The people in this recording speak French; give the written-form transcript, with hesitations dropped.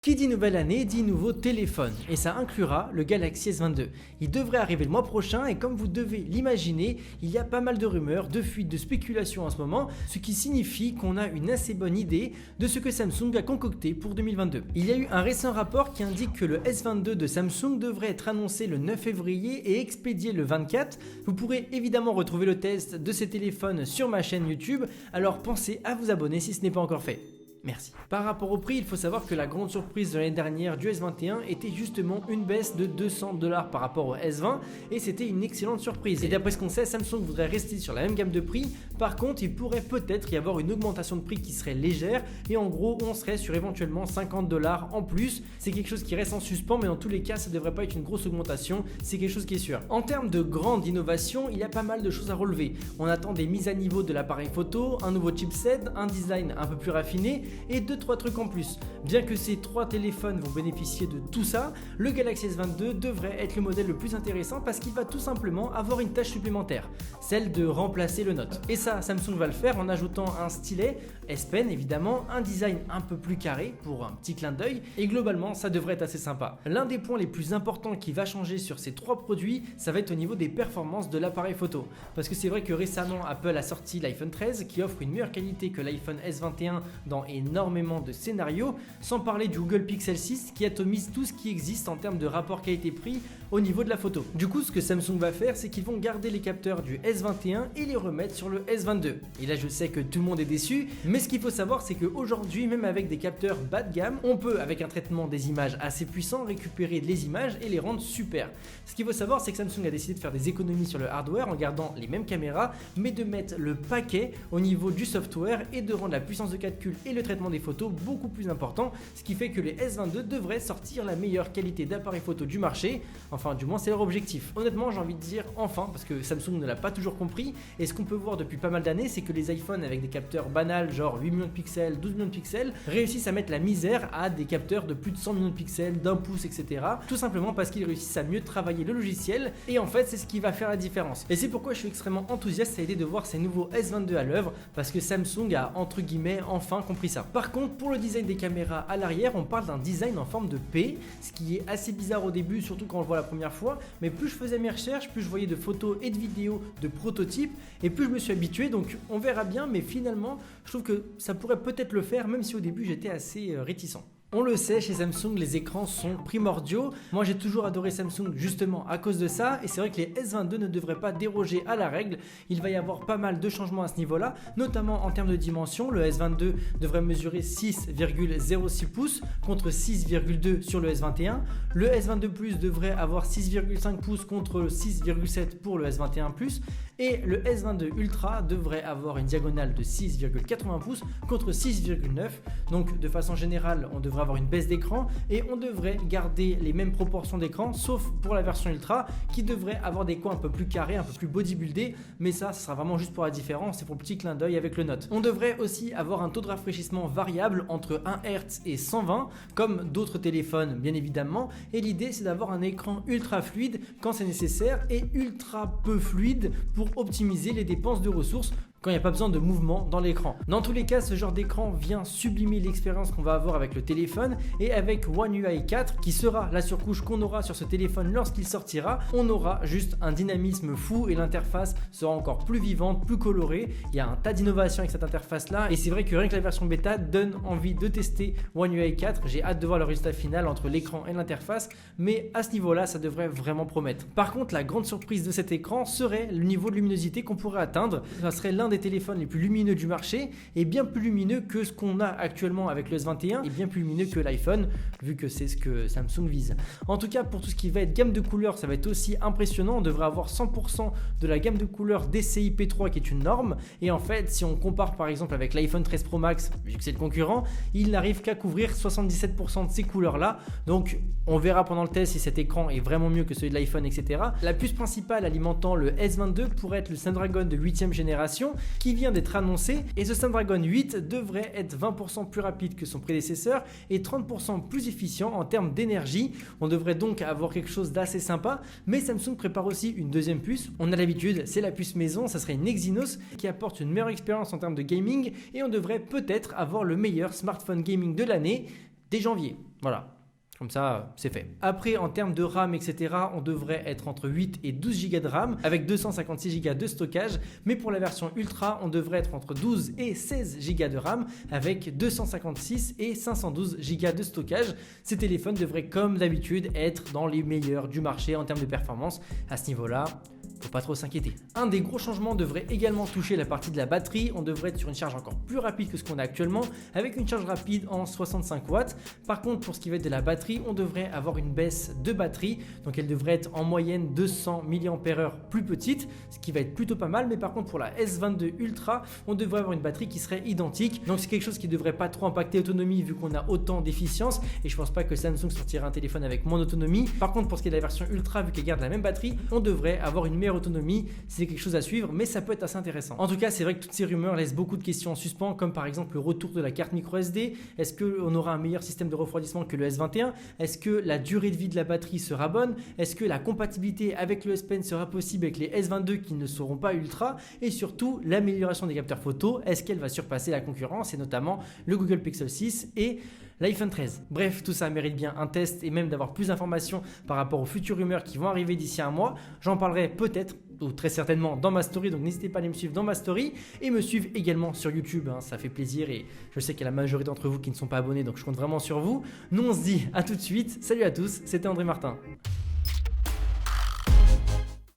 Qui dit nouvelle année dit nouveau téléphone et ça inclura le Galaxy S22. Il devrait arriver le mois prochain et comme vous devez l'imaginer, il y a pas mal de rumeurs, de fuites, de spéculations en ce moment, ce qui signifie qu'on a une assez bonne idée de ce que Samsung a concocté pour 2022. Il y a eu un récent rapport qui indique que le S22 de Samsung devrait être annoncé le 9 février et expédié le 24. Vous pourrez évidemment retrouver le test de ces téléphones sur ma chaîne YouTube, alors pensez à vous abonner si ce n'est pas encore fait. Merci. Par rapport au prix, il faut savoir que la grande surprise de l'année dernière du S21 était justement une baisse de $200 par rapport au S20 et c'était une excellente surprise. Et d'après ce qu'on sait, Samsung voudrait rester sur la même gamme de prix. Par contre, il pourrait peut-être y avoir une augmentation de prix qui serait légère et en gros, on serait sur éventuellement $50 en plus. C'est quelque chose qui reste en suspens, mais dans tous les cas, ça ne devrait pas être une grosse augmentation. C'est quelque chose qui est sûr. En termes de grande innovation, il y a pas mal de choses à relever. On attend des mises à niveau de l'appareil photo, un nouveau chipset, un design un peu plus raffiné et 2-3 trucs en plus. Bien que ces 3 téléphones vont bénéficier de tout ça, le Galaxy S22 devrait être le modèle le plus intéressant parce qu'il va tout simplement avoir une tâche supplémentaire, celle de remplacer le Note. Et ça, Samsung va le faire en ajoutant un stylet, S Pen évidemment, un design un peu plus carré pour un petit clin d'œil et globalement ça devrait être assez sympa. L'un des points les plus importants qui va changer sur ces 3 produits, ça va être au niveau des performances de l'appareil photo. Parce que c'est vrai que récemment Apple a sorti l'iPhone 13 qui offre une meilleure qualité que l'iPhone S21 dans énormément de scénarios, sans parler du Google Pixel 6 qui atomise tout ce qui existe en termes de rapport qualité-prix au niveau de la photo. Du coup, ce que Samsung va faire, c'est qu'ils vont garder les capteurs du S21 et les remettre sur le S22. Et là, je sais que tout le monde est déçu, mais ce qu'il faut savoir, c'est qu'aujourd'hui, même avec des capteurs bas de gamme, on peut, avec un traitement des images assez puissant, récupérer les images et les rendre super. Ce qu'il faut savoir, c'est que Samsung a décidé de faire des économies sur le hardware en gardant les mêmes caméras, mais de mettre le paquet au niveau du software et de rendre la puissance de calcul et le traitement des photos beaucoup plus important, ce qui fait que les S22 devraient sortir la meilleure qualité d'appareil photo du marché, enfin du moins c'est leur objectif. Honnêtement j'ai envie de dire enfin, parce que Samsung ne l'a pas toujours compris, et ce qu'on peut voir depuis pas mal d'années c'est que les iPhones avec des capteurs banals genre 8 millions de pixels, 12 millions de pixels, réussissent à mettre la misère à des capteurs de plus de 100 millions de pixels, d'un pouce etc. Tout simplement parce qu'ils réussissent à mieux travailler le logiciel, et en fait c'est ce qui va faire la différence. Et c'est pourquoi je suis extrêmement enthousiaste à l'idée de voir ces nouveaux S22 à l'œuvre, parce que Samsung a entre guillemets enfin compris ça. Par contre, pour le design des caméras à l'arrière, on parle d'un design en forme de P, ce qui est assez bizarre au début, surtout quand on le voit la première fois, mais plus je faisais mes recherches, plus je voyais de photos et de vidéos de prototypes, et plus je me suis habitué, donc on verra bien, mais finalement, je trouve que ça pourrait peut-être le faire, même si au début j'étais assez réticent. On le sait, chez Samsung, les écrans sont primordiaux. Moi, j'ai toujours adoré Samsung justement à cause de ça. Et c'est vrai que les S22 ne devraient pas déroger à la règle. Il va y avoir pas mal de changements à ce niveau-là, notamment en termes de dimension. Le S22 devrait mesurer 6,06 pouces contre 6,2 sur le S21. Le S22 Plus devrait avoir 6,5 pouces contre 6,7 pour le S21 Plus. Et le S22 Ultra devrait avoir une diagonale de 6,80 pouces contre 6,9. Donc de façon générale, on devrait avoir une baisse d'écran et on devrait garder les mêmes proportions d'écran, sauf pour la version Ultra qui devrait avoir des coins un peu plus carrés, un peu plus bodybuildés, mais ça sera vraiment juste pour la différence, c'est pour le petit clin d'œil avec le Note. On devrait aussi avoir un taux de rafraîchissement variable entre 1 Hz et 120 comme d'autres téléphones bien évidemment, et l'idée c'est d'avoir un écran ultra fluide quand c'est nécessaire et ultra peu fluide pour optimiser les dépenses de ressources quand il n'y a pas besoin de mouvement dans l'écran. Dans tous les cas, ce genre d'écran vient sublimer l'expérience qu'on va avoir avec le téléphone, et avec One UI 4, qui sera la surcouche qu'on aura sur ce téléphone lorsqu'il sortira, on aura juste un dynamisme fou et l'interface sera encore plus vivante, plus colorée. Il y a un tas d'innovations avec cette interface là, et c'est vrai que rien que la version bêta donne envie de tester One UI 4. J'ai hâte de voir le résultat final entre l'écran et l'interface, mais à ce niveau là ça devrait vraiment promettre. Par contre, la grande surprise de cet écran serait le niveau de luminosité qu'on pourrait atteindre. Ça serait l'un des téléphones les plus lumineux du marché et bien plus lumineux que ce qu'on a actuellement avec le S21 et bien plus lumineux que l'iPhone, vu que c'est ce que Samsung vise. En tout cas, pour tout ce qui va être gamme de couleurs, ça va être aussi impressionnant. On devrait avoir 100% de la gamme de couleurs DCI P3 qui est une norme, et en fait si on compare par exemple avec l'iPhone 13 Pro Max, vu que c'est le concurrent, il n'arrive qu'à couvrir 77% de ces couleurs là, donc on verra pendant le test si cet écran est vraiment mieux que celui de l'iPhone, etc. La puce principale alimentant le S22 pourrait être le Snapdragon de 8ème génération qui vient d'être annoncé, et ce Snapdragon 8 devrait être 20% plus rapide que son prédécesseur et 30% plus efficient en termes d'énergie. On devrait donc avoir quelque chose d'assez sympa, mais Samsung prépare aussi une deuxième puce. On a l'habitude, c'est la puce maison, ça serait une Exynos qui apporte une meilleure expérience en termes de gaming, et on devrait peut-être avoir le meilleur smartphone gaming de l'année. dès janvier. Voilà. Comme ça, c'est fait. Après, en termes de RAM, etc., on devrait être entre 8 et 12 Go de RAM avec 256 Go de stockage. Mais pour la version Ultra, on devrait être entre 12 et 16 Go de RAM avec 256 et 512 Go de stockage. Ces téléphones devraient, comme d'habitude, être dans les meilleurs du marché en termes de performance. À ce niveau-là, faut pas trop s'inquiéter. Un des gros changements devrait également toucher la partie de la batterie. On devrait être sur une charge encore plus rapide que ce qu'on a actuellement avec une charge rapide en 65 watts. Par contre, pour ce qui va être de la batterie, on devrait avoir une baisse de batterie. Donc elle devrait être en moyenne 200 mAh plus petite, ce qui va être plutôt pas mal. Mais par contre, pour la S22 Ultra, on devrait avoir une batterie qui serait identique. Donc c'est quelque chose qui ne devrait pas trop impacter l'autonomie vu qu'on a autant d'efficience. Et je pense pas que Samsung sortira un téléphone avec moins d'autonomie. Par contre, pour ce qui est de la version Ultra, vu qu'elle garde la même batterie, on devrait avoir une meilleure autonomie. C'est quelque chose à suivre, mais ça peut être assez intéressant. En tout cas, c'est vrai que toutes ces rumeurs laissent beaucoup de questions en suspens, comme par exemple le retour de la carte micro SD. Est-ce qu'on aura un meilleur système de refroidissement que le S21? Est-ce que la durée de vie de la batterie sera bonne? Est-ce que la compatibilité avec le S Pen sera possible avec les S22 qui ne seront pas Ultra? Et surtout, l'amélioration des capteurs photo, est-ce qu'elle va surpasser la concurrence et notamment le Google Pixel 6 et l'iPhone 13. Bref, tout ça mérite bien un test et même d'avoir plus d'informations par rapport aux futures rumeurs qui vont arriver d'ici un mois. J'en parlerai peut-être ou très certainement dans ma story, donc n'hésitez pas à aller me suivre dans ma story et me suivre également sur YouTube, ça fait plaisir et je sais qu'il y a la majorité d'entre vous qui ne sont pas abonnés, donc je compte vraiment sur vous. Nous on se dit à tout de suite, salut à tous, c'était André Martin.